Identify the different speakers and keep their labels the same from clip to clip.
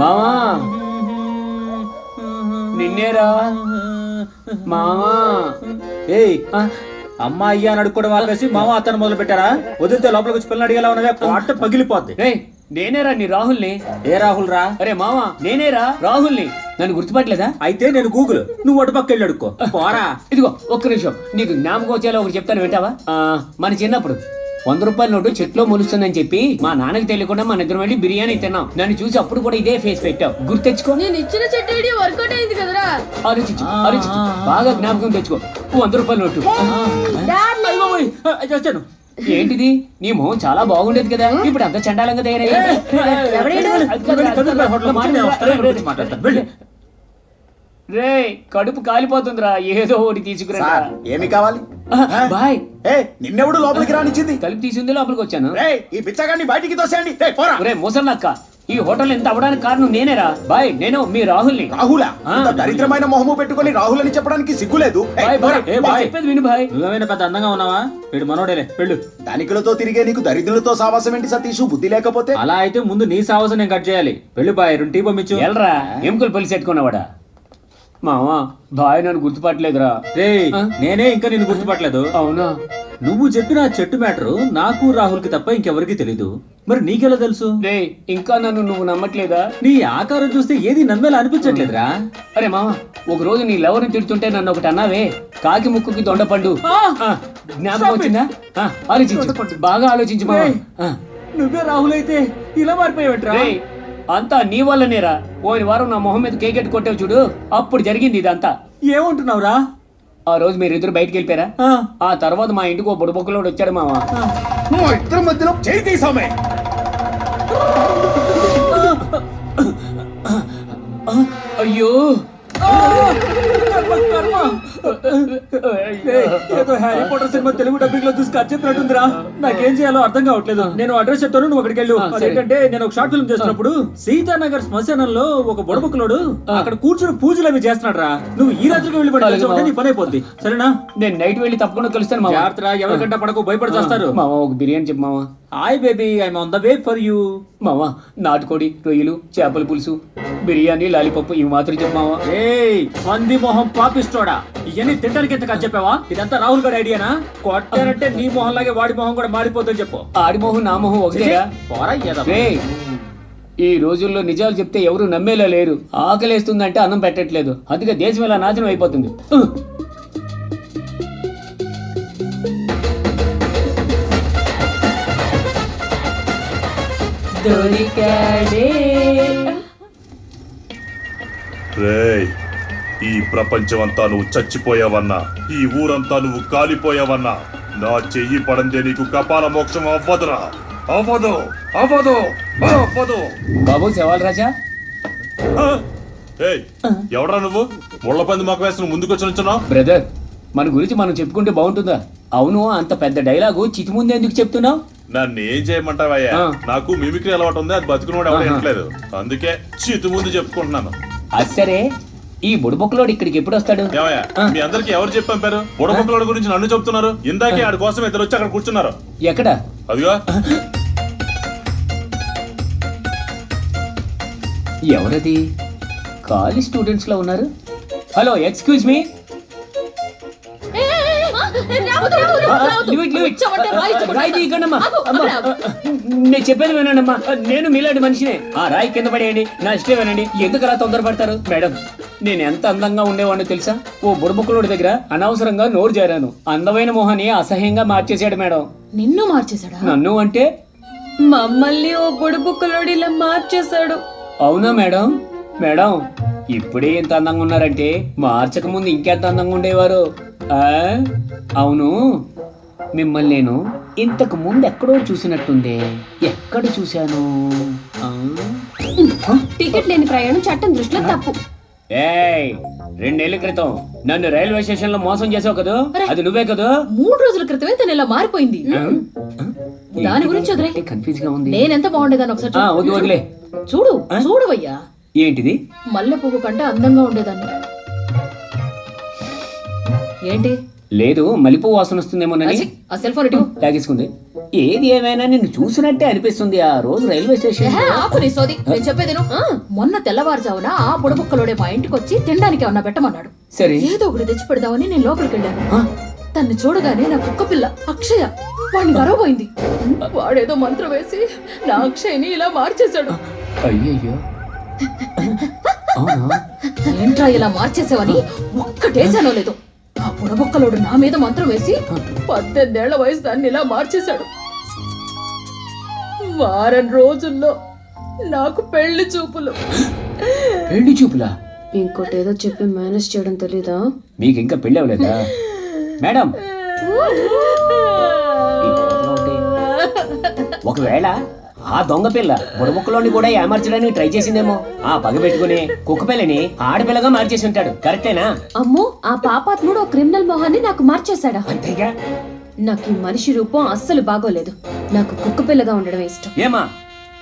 Speaker 1: మామా నిన్నేరా మామా.
Speaker 2: ఏయ్ అమ్మా అయ్యా అని అడుక్కోవడం ఆపేసి మామ అతను మొదలు పెట్టారా? వదిలితే లోపలికి వచ్చి పిల్లలు అడిగేలా ఉన్నదే, పాట పగిలిపోద్ది.
Speaker 1: నేనేరా నీ రాహుల్ని.
Speaker 2: ఏ రాహుల్ రా?
Speaker 1: అరే మామా నేనేరా రాహుల్ని. నన్ను గుర్తుపట్టలేదా?
Speaker 2: అయితే నేను గూగుల్, నువ్వు అటుపక్క వెళ్ళి అడుక్కో. పోరా.
Speaker 1: ఇదిగో ఒక్క నిమిషం, నీకు జ్ఞాపకం వచ్చేలా ఒకటి చెప్తాను, వింటావా? మన చిన్నప్పుడు 100 రూపాయల నోటు చెట్లో మొలుస్తుందని చెప్పి మా నాన్నకి తెలియకుండా మన ఇద్దరం వెళ్ళి బిర్యానీ తిన్నాం. నన్ను చూసి అప్పుడు కూడా ఇదే ఫేస్ పెట్టావు, గుర్తెచ్చుకో.
Speaker 3: నేను ఇచ్చిన చెట్టు ఐడియా వర్కౌట్ అయింది కదరా.
Speaker 1: ఆలోచించు ఆలోచించు, బాగా జ్ఞాపకం తెచ్చుకో. 100 రూపాయల నోటు.
Speaker 2: వచ్చాను.
Speaker 1: ఏంటిది? నీ మొహం చాలా బాగుండేది కదా, ఇప్పుడు అంత చండాలంగా తయారయ్యి. రే కడుపు కాలిపోతుందిరా, ఏదో ఒకటి తీసుకురా.
Speaker 4: ఏమి కావాలి?
Speaker 1: బాయ్.
Speaker 4: నిన్నెవడు లోపలికి రానిచ్చింది?
Speaker 1: తలుపు తీసింది, లోపలికి వచ్చాను.
Speaker 4: ఈ పిచ్చగాన్ని బయటికి తోసేయండి.
Speaker 1: రే ముసలక్క, ఈ హోటల్ ఎంత అవ్వడానికి కారణం నేనేరా. బాయ్, నేను మీ రాహుల్ని.
Speaker 4: రాహులా? దరిద్రమైన మొహము పెట్టుకుని రాహుల్ అని చెప్పడానికి సిగ్గులేదు?
Speaker 1: చెప్పేది విను బాయ్.
Speaker 2: నువ్వేమైనా పెద్ద అందంగా ఉన్నావా? వీడు మనోడేలే, వెళ్ళు.
Speaker 4: ధనికులతో తిరిగే నీకు దరిద్రులతో సావాసం ఏంటి సతీష్? బుద్ధి లేకపోతే.
Speaker 2: అలా అయితే ముందు నీ సావాసం నేను కట్ చేయాలి. వెళ్ళు బాయ్, 2 టీ పంపించు.
Speaker 1: ఎల్రా ఎముకలు పలిసి పెట్టుకున్నావాడా? మావా బాయ్ నన్ను గుర్తుపట్టలేదురా.
Speaker 2: రే నేనే ఇంకా నిన్ను గుర్తుపట్టలేదు.
Speaker 1: అవునా?
Speaker 2: నువ్వు చెప్పిన చెట్టు మ్యాటరు నాకు రాహుల్ కి తప్ప ఇంకెవరికి తెలీదు. మరి నీకెలా తెలుసు?
Speaker 1: రే ఇంకా నన్ను నువ్వు నమ్మట్లేదా?
Speaker 2: నీ ఆకారం చూస్తే ఏది నమ్మేలా అనిపించట్లేదురా.
Speaker 1: అరే మామ, ఒక రోజు నీ లవర్ని తిడుతుంటే నన్ను ఒకటి అన్నావే, కాకి ముక్కుకి దొండపండు. జ్ఞాపకం వచ్చిందా? ఆలోచించు, బాగా ఆలోచించు మామ.
Speaker 2: నువ్వే రాహుల్ అయితే ఇలా మారిపోయావట్రా?
Speaker 1: అంతా నీ వల్లనేరా. పోయిన వారం నా మొహం మీద కేకెట్ కొట్టావు చూడు, అప్పుడు జరిగింది ఇదంతా.
Speaker 2: ఏమంటున్నావురా?
Speaker 1: ఆ రోజు మీరిద్దరు బయటికి వెళ్ళిపోయారా? ఆ తర్వాత మా ఇంటికి ఓ బుడబొక్కలోడు వచ్చాడు మామ.
Speaker 4: మా ఇద్దరి మధ్యలో చేయి తీసామే.
Speaker 1: అయ్యో
Speaker 2: ఏదో Harry Potter cinema Telugu dubbing లో చూసి కట్ చెప్పినట్టుందిరా. నాకేం చేయాలో అర్థం కావట్లేదు. నేను అడ్రస్ చెప్తాను, నువ్వు అక్కడికి వెళ్ళు. అదేంటంటే నేను ఒక షార్ట్ ఫిల్మ్ చేస్తున్నప్పుడు సీతానగర్ శ్మశానంలో ఒక బుడబుక్కలోడు అక్కడ కూర్చుని పూజలు అవి చేస్తున్నాడు రా. నువ్వు ఈ రాత్రికి వెళ్ళి పడాలి, నీ పని అయిపోద్ది. సరేనా?
Speaker 1: నేను నైట్ వెళ్ళి తప్పకుండా కలుస్తాను మామ.
Speaker 2: జాగ్రత్త, ఎవరికంటే పడకు, భయపడి చేస్తారు.
Speaker 1: మామ ఒక బిర్యానీ చెప్పు మామ.
Speaker 2: Hi baby, I'm on the way for you.
Speaker 1: మామ నాటుకోడి, రొయ్యలు, చేపల పులుసు, బిర్యానీ, లాలీపప్పు ఇవి మాత్రం చెప్పు మామ.
Speaker 2: ఏయ్ పంది మొహం పాపిస్తోడా, ఇవన్నీ తింటానికి ఎంత ఖర్చు చెప్పావా? ఇదంతా రాహుల్ గడి ఐడియానా? కొట్టానంటే నీ మొహం లాగే వాడి మొహం కూడా మాడిపోతుందని చెప్పు.
Speaker 1: ఆడి మొహం నా మొహం ఒకటేగా.
Speaker 2: పోరా.
Speaker 1: ఈ రోజుల్లో నిజాలు చెప్తే ఎవరు నమ్మేలా లేరు. ఆకలేస్తుందంటే అన్నం పెట్టట్లేదు, అందుకే దేశం ఇలా నాశనం అయిపోతుంది.
Speaker 5: రేయ్, ఈ ప్రపంచమంతా నువ్వు చచ్చిపోయావన్నా, ఈ ఊరంతా నువ్వు కాలిపోయావన్నా, నా చెయ్యి పడందే నీకు కపాల మోక్షం అవ్వదురా. అవ్వదు అవ్వదు అవ్వదు.
Speaker 1: బాబు శవాల్ రాజా.
Speaker 5: ఎవడ్రా నువ్వు? ముళ్ళ పంది మాకు వేసి నువ్వు ముందుకు వచ్చి నుంచున్నావు?
Speaker 1: బ్రదర్, మన గురించి మనం చెప్పుకుంటే బాగుంటుందా? అవును, అంత పెద్ద డైలాగు చితి ముందు ఎందుకు చెప్తున్నావు?
Speaker 5: నన్ను ఏం చేయమంటావయ్యా? నాకు మిమిక్రీ అలవాటు ఉంది, అది బతుకున్నవాడు ఎవరు వినట్లేదు, అందుకే చితి ముందు చెప్పుకుంటున్నాను.
Speaker 1: అసరే ఈ బుడబొక్కలోడు ఇక్కడికి ఎప్పుడు వస్తాడు?
Speaker 5: మీ అందరికి ఎవరు చెప్పి పంపారు? బుడబొక్కలోడు గురించి నన్ను చెప్తున్నారు. ఇందాకే ఆడి కోసం ఇద్దరు వచ్చి అక్కడ కూర్చున్నారు.
Speaker 1: ఎక్కడ?
Speaker 5: అదిగో.
Speaker 1: ఎవరది? కాలేజ్ స్టూడెంట్స్ లో ఉన్నారు. Hello, excuse me. నేను చెప్పేది వినండమ్మా, నేను మీలాంటి మనిషినే. ఆ రాయి కింద పడేయండి, నా ఇష్టం వినండి. ఎందుకు అలా తొందరపడతారు? మేడం, నేను ఎంత అందంగా ఉండేవాడిని తెలుసా? ఓ బుడబుక్కలోడి దగ్గర అనవసరంగా నోరు జారాను. అందమైన మొహాన్ని అసహ్యంగా మార్చేశాడు మేడం.
Speaker 3: నిన్ను మార్చేశాడా?
Speaker 1: నన్ను అంటే
Speaker 3: మమ్మల్ని ఓ బుడబుక్కలోడు ఇలా మార్చేశాడు.
Speaker 1: అవునా మేడం? మేడం, ఇప్పుడే ఇంత అందంగా ఉన్నారంటే మార్చక ముందు ఇంకెంత అందంగా ఉండేవారు. అవును, మిమ్మల్ని నేను ఇంతకు ముందు ఎక్కడో చూసినట్టుందే. ఎక్కడ చూశాను?
Speaker 3: టికెట్ లేని ప్రయాణం చట్టం దృష్టిలో తప్పు.
Speaker 1: 2 నెలల క్రితం నన్ను రైల్వే స్టేషన్ లో మోసం చేసావు కదా, అది నువ్వే కదా?
Speaker 3: 3 రోజుల క్రితమే తను ఇలా మారిపోయింది. దాని గురించి వదిలే,
Speaker 1: కన్ఫ్యూజ్ గా ఉంది.
Speaker 3: నేనెంత బాగుండేదాన్ని ఒకసారి
Speaker 1: వదిలే.
Speaker 3: చూడవయ్యా.
Speaker 1: ఏంటిది?
Speaker 3: మల్లె పువ్వు కంటే అందంగా ఉండేదాన్ని. ఏంటి
Speaker 1: లేదు మలిపూ వాసన వస్తుందేమోనని
Speaker 3: అచ్చి, ఆ సెల్ ఫోన్ ఇటు
Speaker 1: తాగేసుకుంది. ఏది ఏమైనా నిన్ను చూసినట్టే అనిపిస్తుంది ఆ రోజు రైల్వే స్టేషన్.
Speaker 3: ఏహే, ఆపు నీ సోది. నేను చెప్పేదేను. మొన్న తెల్లవారుజామున ఆ బుడబుక్కలోడే మా ఇంటికి వచ్చి తినడానికి ఏమన్నా పెట్టమన్నాడు.
Speaker 1: సరే
Speaker 3: ఏదో ఒకటి తెచ్చి పెడదామని నేను లోపలికి వెళ్ళాను.
Speaker 1: ఆ,
Speaker 3: తన్ని చూడగానే నా కుక్క పిల్ల అక్షయ వాడిని గరవబోయింది. వాడేదో మంత్రం వేసి నా అక్షయ్ని ఇలా మార్చేశాడు.
Speaker 1: అయ్యయ్యో అవునా?
Speaker 3: ఏంట్రా ఇలా మార్చేసావని ఒక్కటేసానో లేదు. ఆ బుడబుక్కలోడు నా మీద మంత్రం వేసి 18 ఏళ్ల వయసు దాన్ని ఇలా మార్చేశాడు. వారం రోజుల్లో నాకు పెళ్లి చూపులు.
Speaker 1: పెళ్లి చూపులా?
Speaker 3: ఇంకోటేదో చెప్పి మేనేజ్ చేయడం తెలీదా?
Speaker 1: మీకు ఇంకా పెళ్లి అవ్వలేదా మేడం? ఈ కోపంలో ఉంటే ఒకవేళ ఆ దొంగ పిల్ల బుడబుక్కలోని కూడా ఏమార్చడానికి ట్రై చేసిందేమో. ఆ పగ పెట్టుకుని కుక్క పిల్లని ఆడపిల్లగా మార్చేసి ఉంటాడు. కరెక్టేనా?
Speaker 6: అమ్మో, ఆ పాపాత్ముడు ఓ క్రిమినల్ మొహాన్ని నాకు మార్చేశాడా?
Speaker 1: అంతేగా.
Speaker 6: నాకు ఈ మనిషి రూపం అస్సలు బాగోలేదు. నాకు కుక్క పిల్లగా ఉండడమే ఇష్టం.
Speaker 1: ఏమా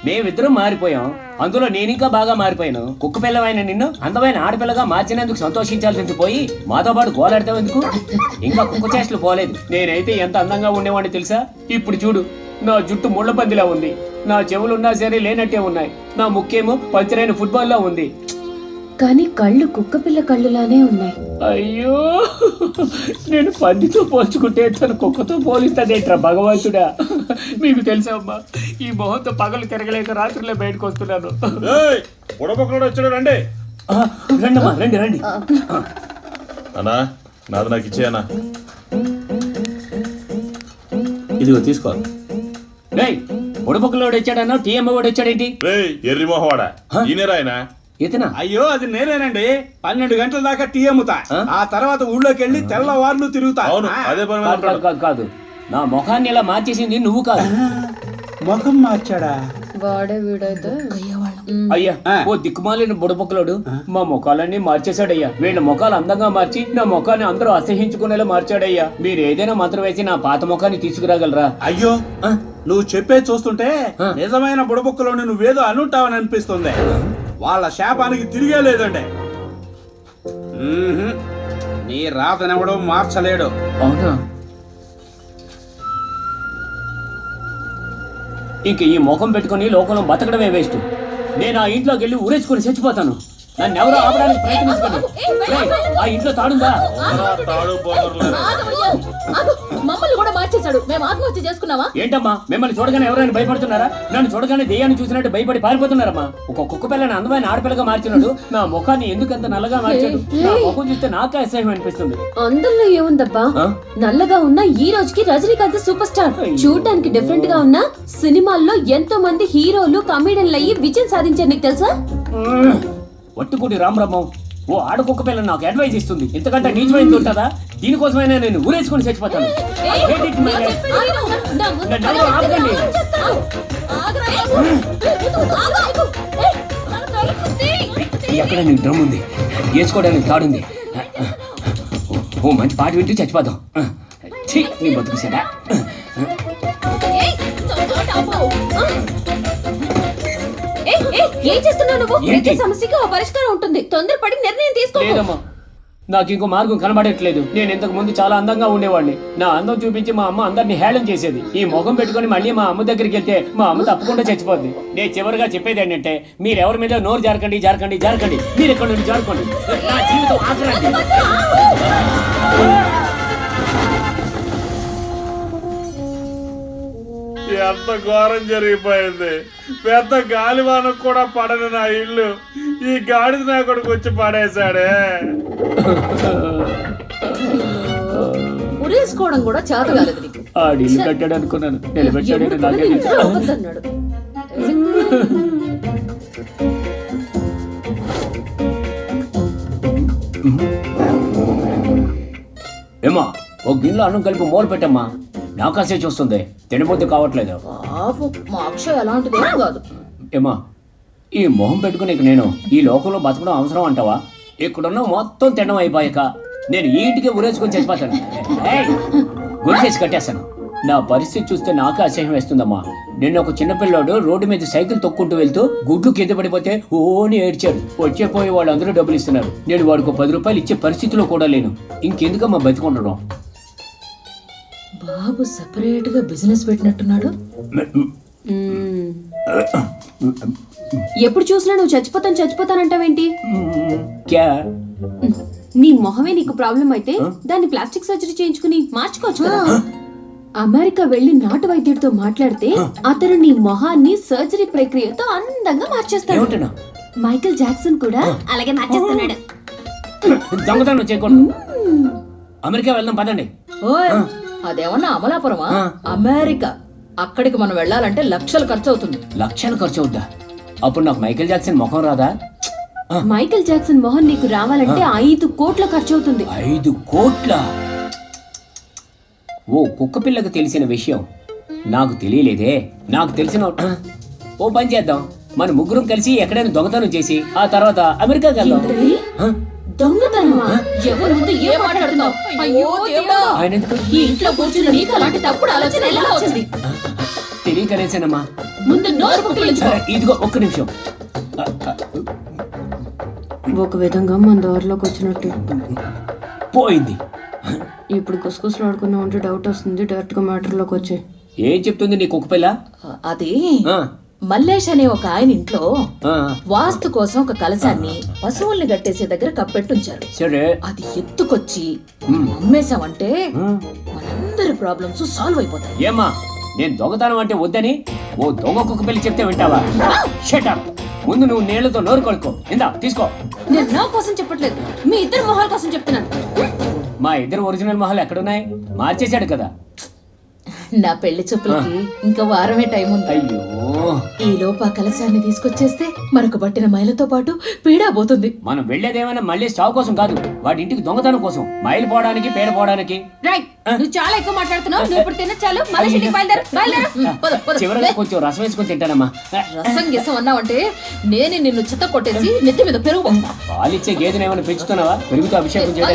Speaker 1: మేమిద్దరం మారిపోయాం, అందులో నేనింకా బాగా మారిపోయాను. కుక్క పిల్లవైన నిన్ను అందమైన ఆడపిల్లగా మార్చినందుకు సంతోషించాల్సింది పోయి మాతో పాటు గోలాడతావు ఎందుకు? ఇంకా కుక్క చేష్టలు పోలేదు. నేనైతే ఎంత అందంగా ఉండేవాడిని తెలుసా? ఇప్పుడు చూడు, నా జుట్టు ముళ్ళ పందిలా ఉంది, నా చెవులున్నా సరే లేనట్టే ఉన్నాయి, నా ముక్కేమో పంచరైన ఫుట్బాల్ లా ఉంది.
Speaker 6: కానీ కళ్ళు కుక్క పిల్ల కళ్ళులానే ఉన్నాయి.
Speaker 1: అయ్యో, నేను పందితో పోల్చుకుంటే తను కుక్కతో పోలిస్తాడేట్రా భగవంతుడా. మీకు తెలుసా అమ్మా, ఈ మొహంతో పగలు తిరగలేక రాత్రులే బయటకు వస్తున్నాను.
Speaker 5: బుడబుక్కలోడు వచ్చాడు, రండి.
Speaker 1: రండమ్మా, రండి రండి.
Speaker 5: అన్నా నాది నాకు ఇచ్చేయనా.
Speaker 2: ఇదిగో తీసుకో.
Speaker 1: రేయ్, బుడబుక్కలోడు వచ్చాడన్నా టీఎం వాడు వచ్చాడేంటి?
Speaker 5: రేయ్ ఎర్రి మొహవాడా, ఈయనేరా ఆయన?
Speaker 1: ఇతనా?
Speaker 7: అయ్యో అది నేనేనండి. 12 గంటల దాకా టీ అమ్ముతా.
Speaker 1: ఆ?
Speaker 7: ఆ తర్వాత ఊళ్ళోకి వెళ్ళి తెల్లవార్లు తిరుగుతా.
Speaker 5: అవును
Speaker 7: ఆ,
Speaker 5: అదే పని మీద
Speaker 1: కాదు కాదు
Speaker 5: ఉంటాడు.
Speaker 1: కాదు కాదు, నా ముఖాన్ని ఇలా మార్చేసింది నువ్వు కాదు.
Speaker 7: ముఖం మార్చాడా?
Speaker 6: వాడే వీడైతే
Speaker 1: అయ్యా,
Speaker 7: ఆ.
Speaker 1: ఓ దిక్కుమాలిన బుడబుక్కలోడు మా ముఖాలన్నీ మార్చేశాడయ్యా. వీళ్ళ ముఖాలు అందంగా మార్చి నా ముఖాన్ని అందరూ అసహించుకునేలా మార్చాడయ్యా. మీరు ఏదైనా మంత్రం వేసి నా పాత ముఖాన్ని తీసుకురాగలరా?
Speaker 7: అయ్యో
Speaker 1: ఆ?
Speaker 7: నువ్వు చెప్పేది చూస్తుంటే
Speaker 1: ఆ.
Speaker 7: నిజమైన బుడబుక్కలోని నువ్వేదో అనుంటావని అనిపిస్తుంది. వాళ్ళ శాపానికి తిరిగే లేదండి. మ్మ్హ్మ్. నీ రాతనెవడో మార్చలేడు.
Speaker 1: అవునా? ఇంక ఈ ముఖం పెట్టుకుని లోకంలో బతకడమే వేస్ట్. నేను ఆ ఇంట్లోకి వెళ్ళి ఊరేసుకుని చచ్చిపోతాను. నన్ను ఎవరో ఆపడానికి ప్రయత్నించకండి. రేయ్, ఆ ఇంట్లో తాడుందా?
Speaker 5: ఎవరా తాడు పోగొరలేరు.
Speaker 3: మమ్మల్ని కూడా మార్చేశాడు. మేము ఆత్మహత్య చేసుకున్నావా?
Speaker 1: ఏంటమ్మా, మిమ్మల్ని చూడగానే ఎవరైనా భయపడుతున్నారా? నన్ను చూడగానే దెయ్యాన్ని చూసినట్టు భయపడి పారిపోతున్నారమ్మా. ఒక కుక్క పిల్లని అందమైన ఆడపిల్లగా మార్చినాడు. నా ముఖాన్ని ఎందుకంత నల్లగా మార్చాడు? నా ముఖం చూస్తే నాకే అసహ్యం అనిపిస్తుంది.
Speaker 6: అందంలో ఏముందబ్బా?
Speaker 1: ఆ?
Speaker 6: నల్లగా ఉన్న ఈ రోజుకి రజనీకాంత్ సూపర్ స్టార్.
Speaker 1: అయ్యో.
Speaker 6: చూడడానికి డిఫరెంట్ గా ఉన్న సినిమాల్లో ఎంతో మంది హీరోలు కమెడియన్లు అయ్యి విజయం సాధించారు. నీకు తెలుసా?
Speaker 1: వట్టుకుడి రామబ్రహ్మం ఓ ఆడకుక్క పిల్ల నాకు అడ్వైజ్ ఇస్తుంది. ఇంతకంటే నీచమైంది ఉంటుందా? దీనికోసమైనా నేను ఊరేసుకుని చచ్చిపోతాను. I hate it, my life. నన్ను ఎవరో ఆపకండి. ఎక్కడ నీ డ్రమ్ ఉంది, వేసుకోవడానికి తాడుంది. ఓ మంచి పాట వింటూ చచ్చిపోతాం. ఛీ, నీ బతుకు సెడా.
Speaker 6: ఏం చేస్తున్నావు నువ్వు?
Speaker 1: ఏంటి?
Speaker 6: ప్రతి సమస్యకి ఓ పరిష్కారం ఉంటుంది. తొందరపడి నిర్ణయం తీసుకో.
Speaker 1: లేదమ్మా, నాకు ఇంకో మార్గం కనబడట్లేదు. నేను ఇంతకు ముందు చాలా అందంగా ఉండేవాడిని. నా అందం చూపించి మా అమ్మ అందరిని హేళన చేసేది. ఈ ముఖం పెట్టుకుని మళ్ళీ మా అమ్మ దగ్గరికి వెళ్తే మా అమ్మ తప్పకుండా చచ్చిపోద్ది. నేను చివరిగా చెప్పేది ఏంటంటే, మీరు ఎవరి మీద నోరు జారకండి జారకండి జారకండి. మీరు ఎక్కడ నుండి జారుకోండి. నా జీవితం ఆఖరండి.
Speaker 5: ఎంత ఘోరం జరిగిపోయింది. పెద్ద గాలివానకు కూడా పడని నా ఇల్లు ఈ గాడిద నా కొడుకు వచ్చి పడేశాడే.
Speaker 3: ఉరేసుకోవడం కూడా చేత కాలేదు నీకు.
Speaker 1: ఆడి ఇల్లు కట్టాడు అనుకున్నాను, నిలబెట్టాడు
Speaker 3: ఎప్పుడు
Speaker 1: నాకే
Speaker 3: కూడా
Speaker 1: తెలుసు.
Speaker 3: నిద్ర అవ్వద్దన్నాడు.
Speaker 1: ఏమా, ఓ గిన్నెలో అన్నం కలిపి మూల పెట్టమ్మా. నాకాసే చూస్తుంది, తినబుద్ధి కావట్లేదు.
Speaker 3: పాపం మా అక్షయ్ అలాంటిదేం కాదు.
Speaker 1: ఏమా, ఈ మొహం పెట్టుకుని ఇక నేను ఈ లోకంలో బతకడం అవసరం అంటావా? ఇక్కడున్న మొత్తం తినడం అయిపోయాక నేను ఈ ఇంటికి ఊరేసుకొని చచ్చిపోతాను. గురికేసి కట్టేస్తాను. నా పరిస్థితి చూస్తే నాకే అసహ్యం వేస్తుందమ్మా. నిన్న ఒక చిన్నపిల్లాడు రోడ్డు మీద సైకిల్ తొక్కుంటూ వెళ్తూ గుడ్లు కింద పడిపోతే ఓని ఏడ్చాడు. వచ్చేపోయి వాళ్ళందరూ డబ్బులు ఇస్తున్నారు. నేను వాడికి 10 రూపాయలు ఇచ్చే పరిస్థితిలో కూడా లేను. ఇంకెందుకమ్మా బతికుండడం?
Speaker 3: బాబు సెపరేట్ గా బిజినెస్ పెట్టినట్టున్నాడు.
Speaker 6: ఎప్పుడు చూసినా నువ్వు చచ్చిపోతానంటావేంటి?
Speaker 1: క్యా
Speaker 6: నీ మొహమే నీకు ప్రాబ్లం అయితే దాన్ని ప్లాస్టిక్ సర్జరీ చేయించుకుని మార్చుకోవచ్చు కదా. అమెరికా వెళ్లి నాటు వైద్యుడితో మాట్లాడితే అతను నీ మొహాన్ని సర్జరీ ప్రక్రియతో అందంగా మార్చేస్తాడు.
Speaker 1: ఏమంటున్నా?
Speaker 6: మైకేల్ జాక్సన్ కూడా అలాగే మార్చేస్తున్నాడు.
Speaker 1: దొంగతనం చేయకూడదు. అమెరికా వెళ్దాం పదండి.
Speaker 3: ఓయ్ అదేమన్నా అమలాపురమా? అమెరికా. అక్కడికి మనం వెళ్ళాలంటే లక్షలు ఖర్చు అవుతుంది.
Speaker 1: లక్షలు ఖర్చు అవుద్దా? అప్పుడు నాకు మైకేల్ జాక్సన్ ముఖం రాదా?
Speaker 6: మైకేల్ జాక్సన్ మొహం నీకు రావాలంటే 5 కోట్ల ఖర్చు అవుతుంది.
Speaker 1: 5 కోట్ల? ఓ కుక్క పిల్లకు తెలిసిన విషయం నాకు తెలియలేదే. నాకు తెలిసిన ఓ పని చేద్దాం, మన ముగ్గురం కలిసి ఎక్కడైనా దొంగతనం చేసి ఆ తర్వాత అమెరికాకి వెళ్దాం.
Speaker 6: దొంగతనమా?
Speaker 3: ఎవరి ముందు ఏం మాట్లాడుతున్నావు? అయ్యో దేవుడా!
Speaker 1: ఆయన ఎందుకు?
Speaker 3: ఈ ఇంట్లో కూర్చుని నీకు అలాంటి తప్పుడు ఆలోచన ఎలా వచ్చింది?
Speaker 1: తెలియకనేసానమ్మా.
Speaker 3: ముందు నోరు పుక్కిలించుకో.
Speaker 1: ఇదిగో ఒక్క నిమిషం.
Speaker 6: ఒక విధంగా మన దారిలోకి వచ్చినట్టు.
Speaker 1: పోయింది.
Speaker 6: ఇప్పుడు గుసగుసలు ఆడుకున్నా ఉంటే డౌట్ వస్తుంది. డైరెక్ట్ గా మ్యాటర్ లోకి వచ్చే.
Speaker 1: ఏం చెప్తుంది నీ కుక్క పిల్ల?
Speaker 3: అది
Speaker 1: ఆ,
Speaker 3: మల్లేష్ అనే ఒక ఆయన ఇంట్లో
Speaker 1: ఆ,
Speaker 3: వాస్తు కోసం ఒక కలశాన్ని పశువుల్ని కట్టేసే దగ్గర కప్పెట్టుంచారు.
Speaker 1: సరే.
Speaker 3: అది ఎత్తుకొచ్చి
Speaker 1: ఉమ్,
Speaker 3: అమ్మేశామంటే
Speaker 1: ఉమ్.
Speaker 3: మనందరి ప్రాబ్లమ్స్ సాల్వ్ అయిపోతాయి.
Speaker 1: ఏమ్మా, నేను దొంగతనం అంటే వద్దని ఓ దొంగ కుక్క పిల్ల చెప్తే వింటావా? Shut up. ముందు నువ్వు నీళ్లతో నోరు కొడుకో. ఇందా తీసుకో.
Speaker 6: నేను నా కోసం చెప్పట్లేదు, మీ ఇద్దరు మొహాల కోసం చెప్తున్నాను.
Speaker 1: మా ఇద్దరు ఒరిజినల్ మొహాలు ఎక్కడున్నాయి? మార్చేశాడు కదా.
Speaker 3: నా పెళ్లి చూపులకి ఇంకా వారమే టైం ఉంది.
Speaker 1: అయ్యో,
Speaker 3: ఈ లోపు ఆ కలశాన్ని తీసుకొచ్చేస్తే మనకు పట్టిన మైలతో పాటు పీడా పోతుంది.
Speaker 1: మనం వెళ్ళేదేమైనా మళ్ళీ స్టావ్ కోసం కాదు, వాడి ఇంటికి దొంగతనం కోసం. మైలు పోవడానికి పేడ పోవడానికి.
Speaker 6: రైట్, నువ్వు చాలా ఎక్కువ మాట్లాడుతున్నావు. నువ్వు ఇప్పుడు తిన్న చాలు. మళ్ళీ బయలుదేరు.
Speaker 3: పద, పద.
Speaker 1: చివరిగా కొంచెం రసం వేసుకొని తింటానమ్మా.
Speaker 3: రసం గిసం అన్నావంటే నేనే నిన్ను చిత్త కొట్టేసి నెత్తి మీద పెరుగు పోస్తా.
Speaker 1: పాలిచ్చే గేదెను ఏమైనా పెంచుతున్నావా? పెరుగుతో అభిషేకం చేయడానికి